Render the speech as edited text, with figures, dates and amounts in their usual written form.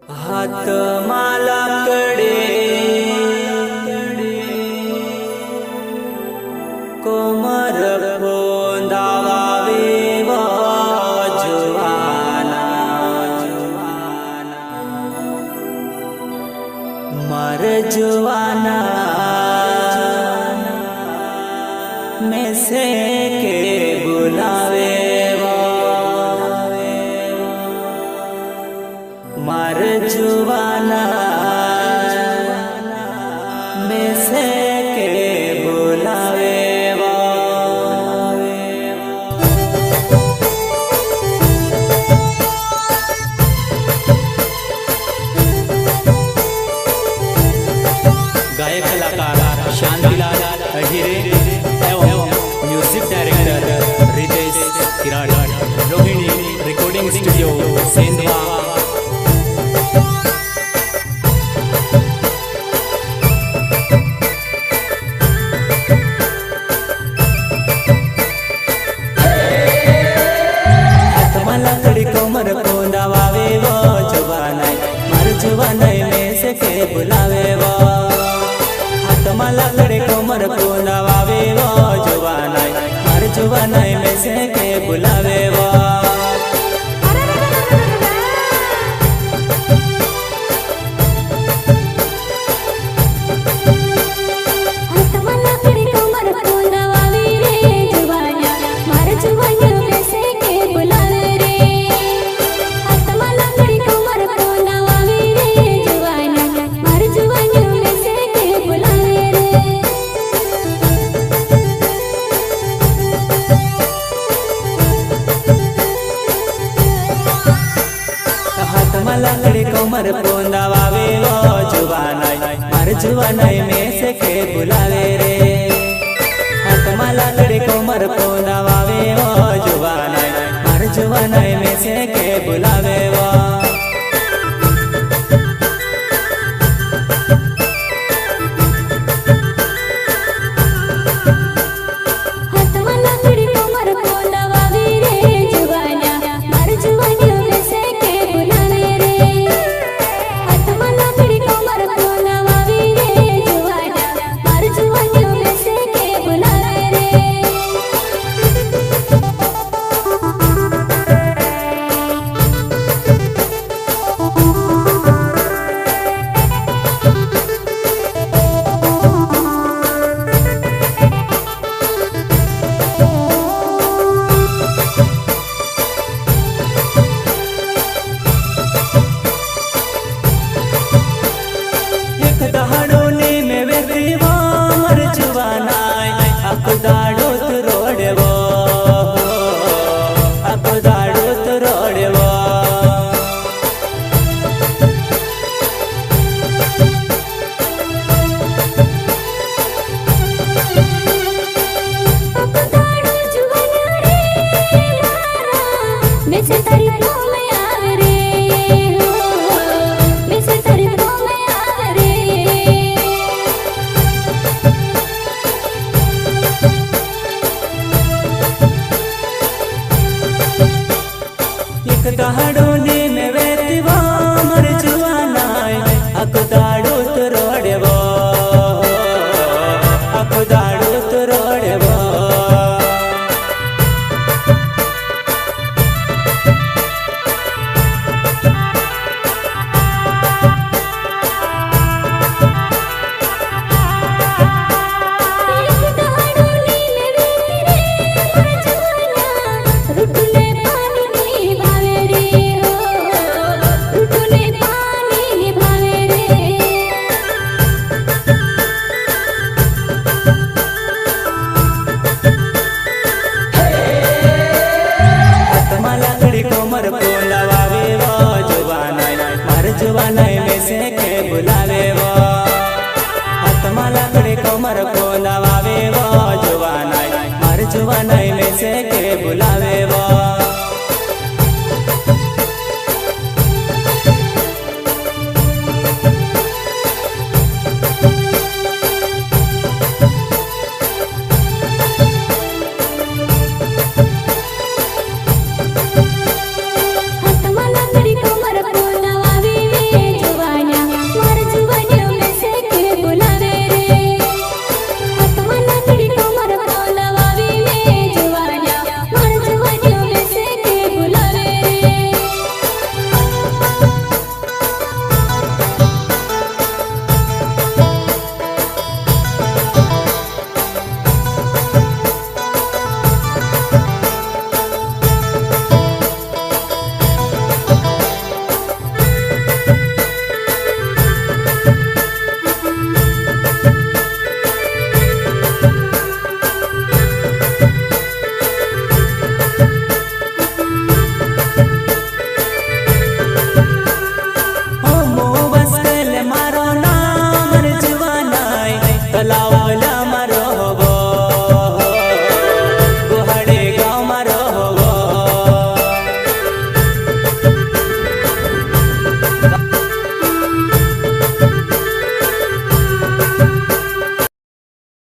हाथ माला कडे कोमर पोंदावे जुवाना मर जुवाना में से के बुलावे मर जुवाना में से के बुलावे गायक कलाकार शांतिलाल अहिरे एवं music director Ritesh किराड़ Rohini recording studio Sendhwa. कोमर पोंदावे वो जुवानाई मर जुवानाई में से के बुलावे वो हाथ माला करे कोमर पोंदावे वो जुवानाई मर जुवानाई में से के बुलावे वो लकड़ी कोमर पोंदावे वो जुवानाई मर जुवानाई में से के बुलावे रे हाथ माला लकड़ी कोमर पोंदावे वो जुवानाई मर जुवानाई में से के बुलावे वो दहाड़ोने में वेतिवा मर जुवानाई अकदाड़ो तो रोड़ेवो अकदाड़ो तो रोड़ेवो कोमर पोंदावे वो जुवानाई मर जुवानाई